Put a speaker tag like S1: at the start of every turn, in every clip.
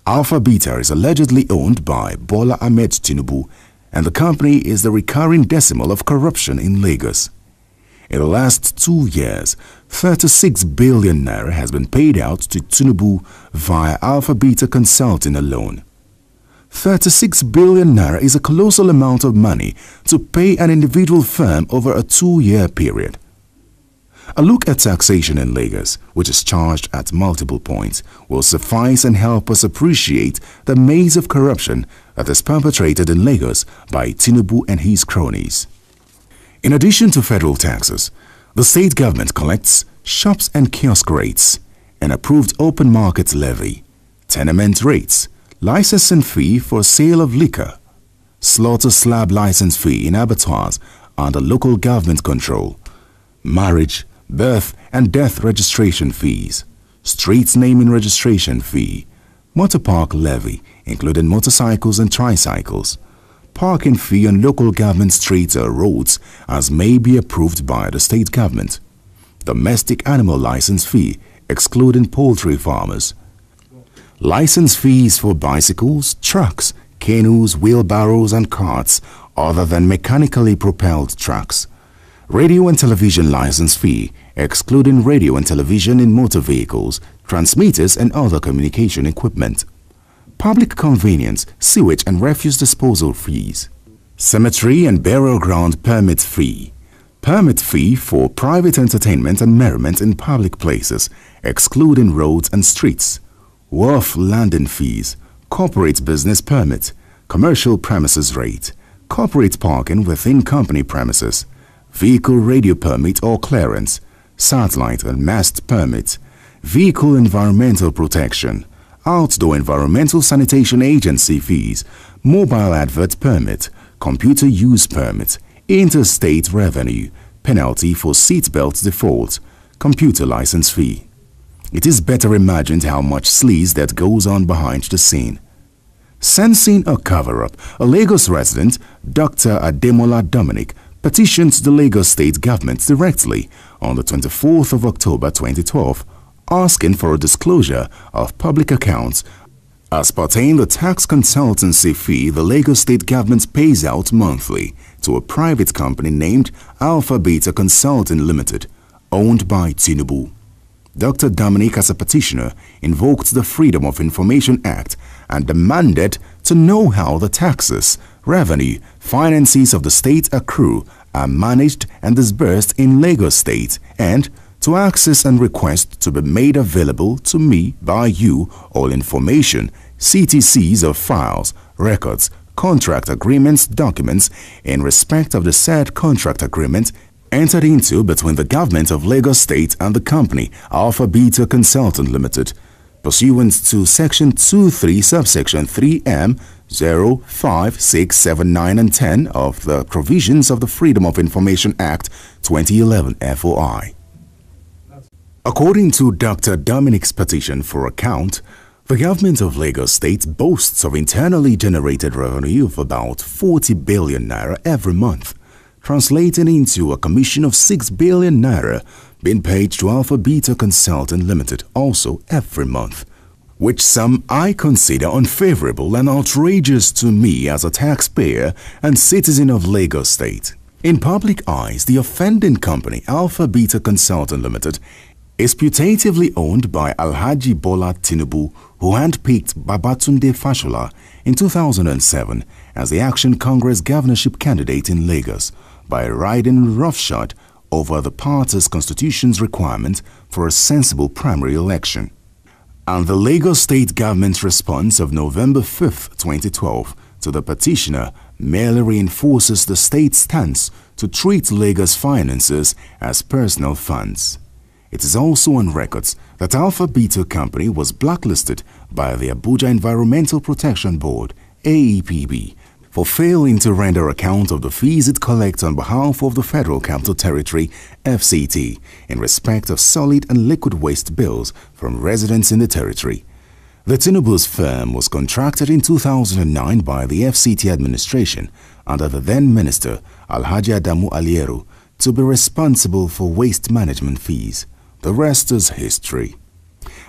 S1: Alpha Beta is allegedly owned by Bola Ahmed Tinubu, and the company is the recurring decimal of corruption in Lagos. In the last 2 years, 36 billion naira has been paid out to Tinubu via Alpha Beta Consulting alone. 36 billion naira is a colossal amount of money to pay an individual firm over a 2-year period. A look at taxation in Lagos, which is charged at multiple points, will suffice and help us appreciate the maze of corruption that is perpetrated in Lagos by Tinubu and his cronies. In addition to federal taxes, the state government collects shops and kiosk rates, an approved open market levy, tenement rates, licensing fee for sale of liquor, slaughter slab license fee in abattoirs under local government control, marriage, birth and death registration fees, street naming registration fee, motor park levy including motorcycles and tricycles, parking fee on local government streets or roads as may be approved by the state government, domestic animal license fee excluding poultry farmers, license fees for bicycles, trucks, canoes, wheelbarrows and carts other than mechanically propelled trucks, radio and television license fee excluding radio and television in motor vehicles, transmitters and other communication equipment, public convenience, sewage and refuse disposal fees, cemetery and burial ground permit fee for private entertainment and merriment in public places excluding roads and streets, wharf landing fees, corporate business permit, commercial premises rate, corporate parking within company premises, vehicle radio permit or clearance, satellite and mast permit, vehicle environmental protection, outdoor environmental sanitation agency fees, mobile advert permit, computer use permit, interstate revenue, penalty for seatbelt default, computer license fee. It is better imagined how much sleaze that goes on behind the scene. Sensing a cover-up, a Lagos resident, Dr. Ademola Dominic, petitioned the Lagos state government directly on the 24th of October 2012, asking for a disclosure of public accounts as pertaining the tax consultancy fee the Lagos state government pays out monthly to a private company named Alpha Beta Consulting Limited, owned by Tinubu. Dr. Dominic, as a petitioner, invoked the Freedom of Information Act and demanded to know how the taxes, revenue, finances of the state accrue, are managed and disbursed in Lagos State, and to access and request to be made available to me by you all information, CTCs of files, records, contract agreements, documents in respect of the said contract agreement entered into between the government of Lagos State and the company Alpha Beta Consulting Limited, pursuant to Section 23 subsection 3M 0, 5, 6, 7, 9 and 10 of the provisions of the Freedom of Information Act 2011 FOI. According to Dr. Dominic's petition for account, the government of Lagos State boasts of internally generated revenue of about 40 billion naira every month, translating into a commission of 6 billion naira being paid to Alpha Beta Consulting Limited also every month, which some I consider unfavorable and outrageous to me as a taxpayer and citizen of Lagos State. In public eyes, the offending company Alpha Beta Consulting Limited is putatively owned by Alhaji Bola Tinubu, who handpicked Babatunde Fashola in 2007 as the Action Congress governorship candidate in Lagos by riding roughshod over the party's constitution's requirement for a sensible primary election. And the Lagos State government's response of November 5, 2012 to the petitioner merely reinforces the state's stance to treat Lagos finances as personal funds. It is also on records that Alpha Beta Company was blacklisted by the Abuja Environmental Protection Board, AEPB, for failing to render account of the fees it collects on behalf of the Federal Capital Territory, FCT, in respect of solid and liquid waste bills from residents in the territory. The Tinubu's firm was contracted in 2009 by the FCT administration under the then Minister Alhaji Adamu Aliero to be responsible for waste management fees. The rest is history.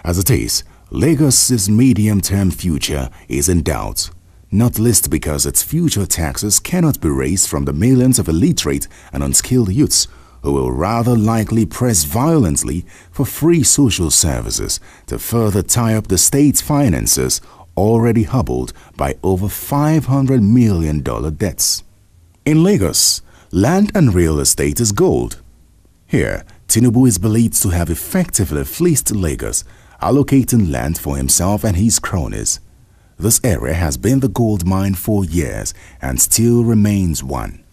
S1: As it is, Lagos's medium-term future is in doubt, not least because its future taxes cannot be raised from the millions of illiterate and unskilled youths who will rather likely press violently for free social services to further tie up the state's finances already hobbled by over $500 million debts. In Lagos, land and real estate is gold. Here, Tinubu is believed to have effectively fleeced Lagos, allocating land for himself and his cronies. This area has been the gold mine for years and still remains one.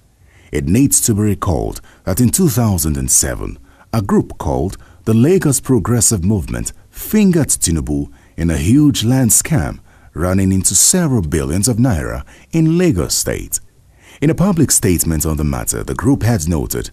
S1: It needs to be recalled that in 2007, a group called the Lagos Progressive Movement fingered Tinubu in a huge land scam running into several billions of naira in Lagos State. In a public statement on the matter, the group had noted,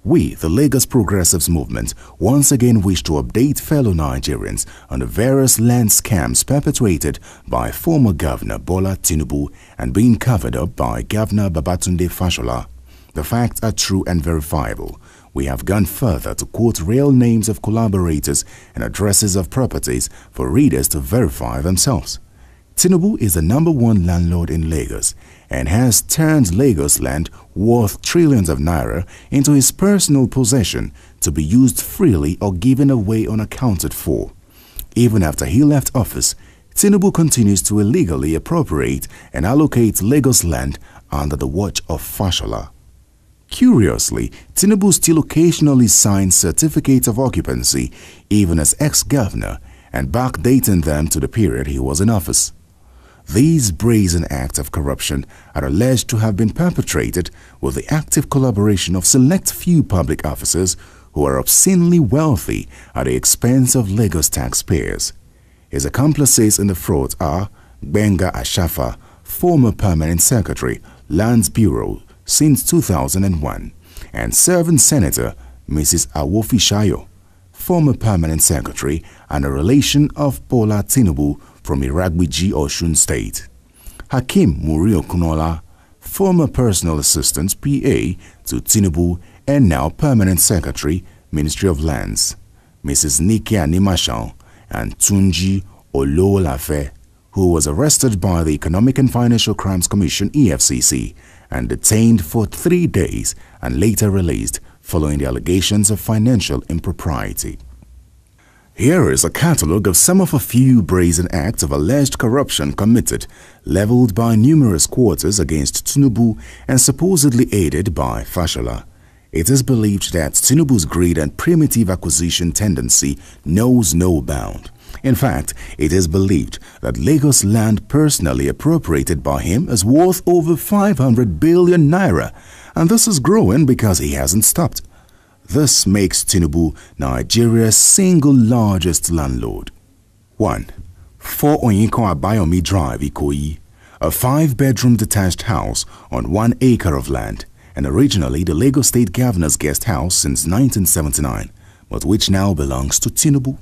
S1: "We, the Lagos Progressives Movement, once again wish to update fellow Nigerians on the various land scams perpetrated by former Governor Bola Tinubu and being covered up by Governor Babatunde Fashola. The facts are true and verifiable. We have gone further to quote real names of collaborators and addresses of properties for readers to verify themselves. Tinubu is the #1 landlord in Lagos and has turned Lagos land worth trillions of naira into his personal possession to be used freely or given away unaccounted for. Even after he left office, Tinubu continues to illegally appropriate and allocate Lagos land under the watch of Fashola. Curiously, Tinubu still occasionally signs certificates of occupancy even as ex-governor and backdating them to the period he was in office. These brazen acts of corruption are alleged to have been perpetrated with the active collaboration of select few public officers who are obscenely wealthy at the expense of Lagos taxpayers. His accomplices in the fraud are Benga Ashafa, former Permanent Secretary, Lands Bureau since 2001, and serving Senator Mrs. Awofi Shayo, former Permanent Secretary and a relation of Bola Tinubu from Iragbiji, Osun State. Hakim Murio Kunola, former personal assistant PA to Tinubu and now Permanent Secretary, Ministry of Lands. Mrs. Nike Animashan and Tunji Ololafe, who was arrested by the Economic and Financial Crimes Commission (EFCC) and detained for 3 days and later released following the allegations of financial impropriety. Here is a catalogue of some of a few brazen acts of alleged corruption committed, leveled by numerous quarters against Tinubu and supposedly aided by Fashola. It is believed that Tinubu's greed and primitive acquisition tendency knows no bound. In fact, it is believed that Lagos land personally appropriated by him is worth over 500 billion naira, and this is growing because he hasn't stopped. This makes Tinubu Nigeria's single largest landlord. 1. 4 Onyinko Abayomi Drive, Ikoyi, a 5-bedroom detached house on 1 acre of land, and originally the Lagos State Governor's guest house since 1979, but which now belongs to Tinubu.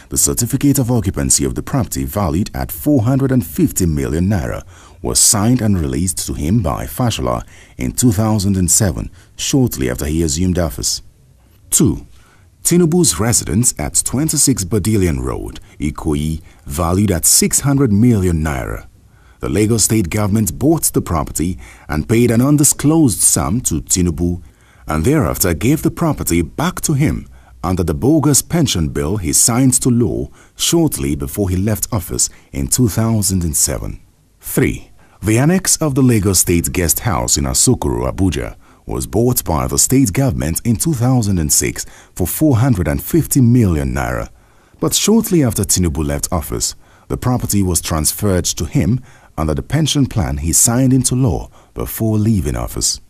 S1: The certificate of occupancy of the property, valued at 450 million naira, was signed and released to him by Fashola in 2007, shortly after he assumed office. 2. Tinubu's residence at 26 Bourdillion Road, Ikoyi, valued at 600 million naira. The Lagos State government bought the property and paid an undisclosed sum to Tinubu and thereafter gave the property back to him under the bogus pension bill he signed to law shortly before he left office in 2007. 3. The annex of the Lagos State Guest House in Asokoro, Abuja, was bought by the state government in 2006 for 450 million naira. But shortly after Tinubu left office, the property was transferred to him under the pension plan he signed into law before leaving office.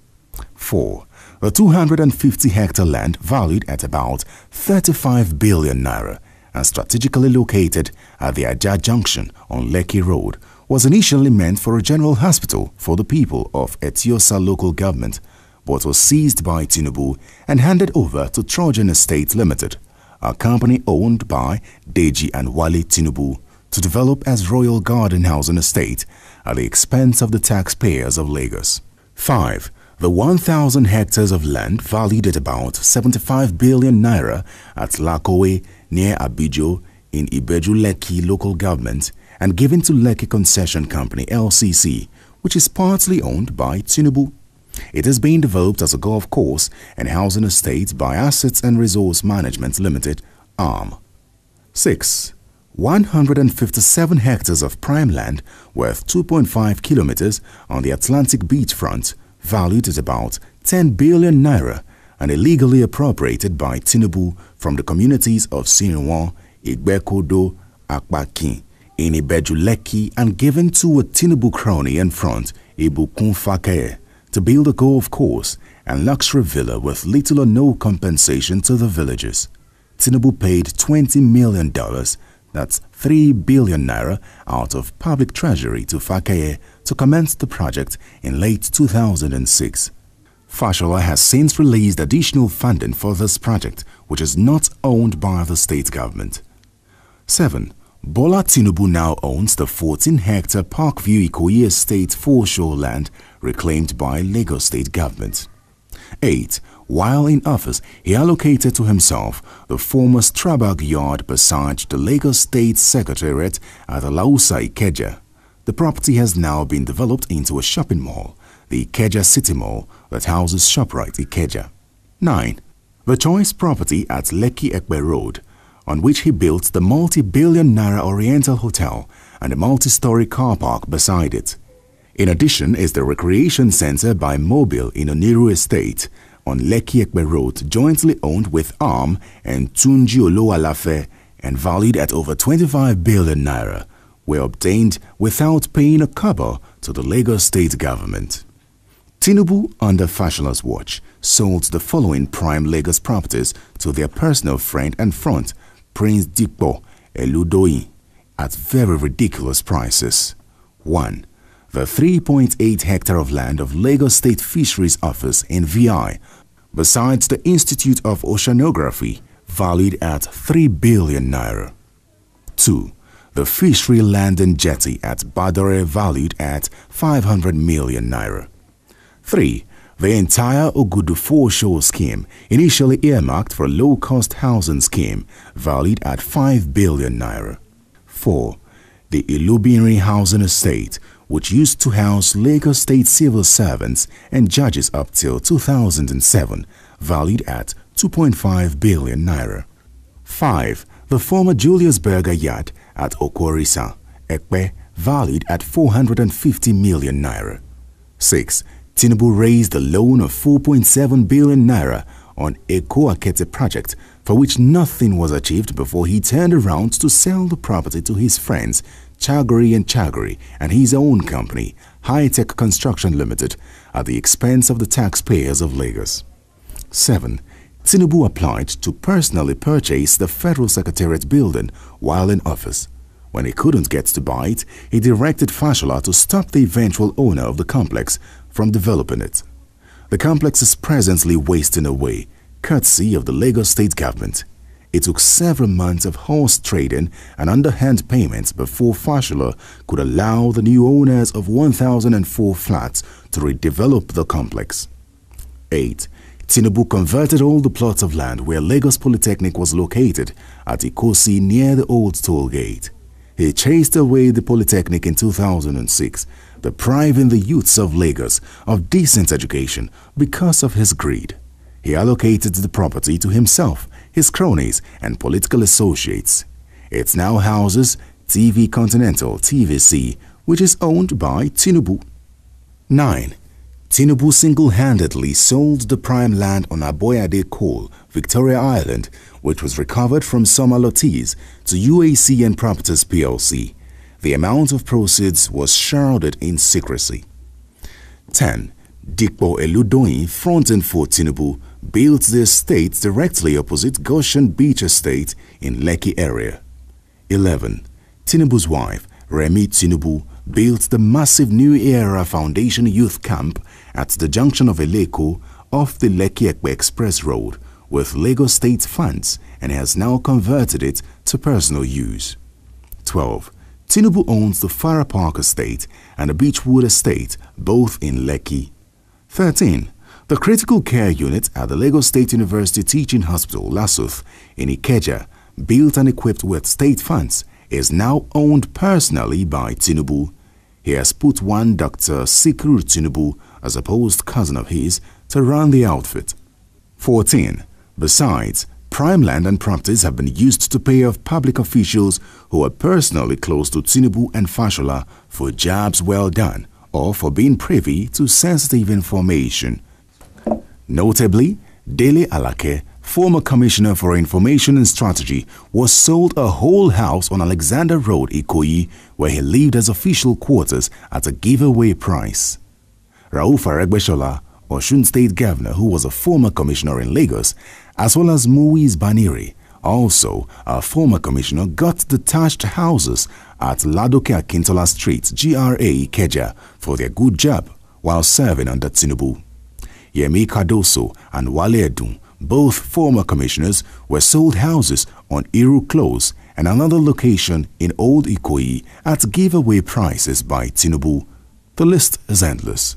S1: 4. The 250-hectare land valued at about 35 billion naira and strategically located at the Ajah Junction on Lekki Road was initially meant for a general hospital for the people of Etiosa local government, but was seized by Tinubu and handed over to Trojan Estate Limited, a company owned by Deji and Wale Tinubu, to develop as Royal Garden Housing Estate at the expense of the taxpayers of Lagos. 5. The 1,000 hectares of land valued at about 75 billion naira at Lakowe near Abijo, in Ibeju-Lekki local government and given to Lekki Concession Company LCC, which is partly owned by Tinubu. It is being developed as a golf course and housing estate by Assets and Resource Management Limited, ARM. 6. 157 hectares of prime land worth 2.5 kilometers on the Atlantic beachfront, valued at about 10 billion naira and illegally appropriated by Tinubu from the communities of Sinwan, Igbekodo, Akpakin, in Ibeju-Lekki and given to a Tinubu crony and front, Ibukun Fakeye, to build a golf course and luxury villa with little or no compensation to the villagers. Tinubu paid $20 million, that's 3 billion naira, out of public treasury to Fakeye to commence the project in late 2006. Fashola has since released additional funding for this project, which is not owned by the state government. 7. Bola Tinubu now owns the 14-hectare Parkview Ikoyi Estate foreshore land reclaimed by Lagos State government. 8. While in office, he allocated to himself the former Strabag yard beside the Lagos State Secretariat at Alausa, Ikeja. The property has now been developed into a shopping mall, the Ikeja City Mall, that houses ShopRite Ikeja. 9. The choice property at Lekki Ekpe Road, on which he built the multi-billion naira Oriental Hotel and a multi-story car park beside it. In addition is the recreation center by Mobile in Oniru Estate on Lekki Ekpe Road, jointly owned with ARM and Tunji Oloalafe and valued at over 25 billion naira, were obtained without paying a kobo to the Lagos State government. Tinubu, under Fashola's watch, sold the following prime Lagos properties to their personal friend and front, Prince Dikpo Eludoyin, at very ridiculous prices. 1. The 3.8 hectare of land of Lagos State Fisheries Office in VI, besides the Institute of Oceanography, valued at 3 billion naira. 2. The Fishery Land and Jetty at Badore, valued at 500 million naira. 3. The entire Ogudu foreshore scheme, initially earmarked for a low-cost housing scheme, valued at 5 billion naira. 4. The Ilubinri Housing Estate, which used to house Lagos State civil servants and judges up till 2007, valued at 2.5 billion naira. 5. The former Julius Berger Yard at Okorisa, Ekpe, valued at 450 million naira. 6. Tinubu raised a loan of 4.7 billion naira on Eko Akete project, for which nothing was achieved before he turned around to sell the property to his friends Chagori and Chagori and his own company, High Tech Construction Limited, at the expense of the taxpayers of Lagos. 7. Tinubu applied to personally purchase the Federal Secretariat building while in office. When he couldn't get to buy it, he directed Fashola to stop the eventual owner of the complex from developing it. The complex is presently wasting away, courtesy of the Lagos State government. It took several months of horse trading and underhand payments before Fashola could allow the new owners of 1,004 flats to redevelop the complex. 8. Tinubu converted all the plots of land where Lagos Polytechnic was located at Ikosi near the old toll gate. He chased away the Polytechnic in 2006, depriving the youths of Lagos of decent education because of his greed. He allocated the property to himself, his cronies, and political associates. It now houses TV Continental (TVC), which is owned by Tinubu. 9. Tinubu single-handedly sold the prime land on Aboyade Coal, Victoria Island, which was recovered from some allottees, to UACN Properties plc. The amount of proceeds was shrouded in secrecy. 10. Dikpo Eludoyin, fronting for Tinubu, built the estate directly opposite Goshen Beach Estate in Lekki area. 11. Tinubu's wife, Remi Tinubu, built the massive New Era Foundation Youth Camp at the junction of Eleko off the Lekki-Ekpe Express Road with Lagos State funds and has now converted it to personal use. 12. Tinubu owns the Farah Park Estate and the Beechwood Estate, both in Lekki. 13. The critical care unit at the Lagos State University Teaching Hospital, Lasuth, in Ikeja, built and equipped with state funds, is now owned personally by Tinubu. He has put one Dr. Sikiru Tinubu, a supposed cousin of his, to run the outfit. 14. Besides, prime land and properties have been used to pay off public officials who are personally close to Tinubu and Fashola for jobs well done or for being privy to sensitive information. Notably, Dele Alake, former Commissioner for Information and Strategy, was sold a whole house on Alexander Road, Ikoyi, where he lived as official quarters at a giveaway price. Rauf Aregbesola, Osun State Governor, who was a former commissioner in Lagos, as well as Muiz Banire, also a former commissioner, got detached houses at Ladoke Akintola Street, GRA Ikeja, for their good job while serving under Tinubu. Yemi Cardoso and Wale Edun, both former commissioners, were sold houses on Iru Close and another location in Old Ikoyi at giveaway prices by Tinubu. The list is endless.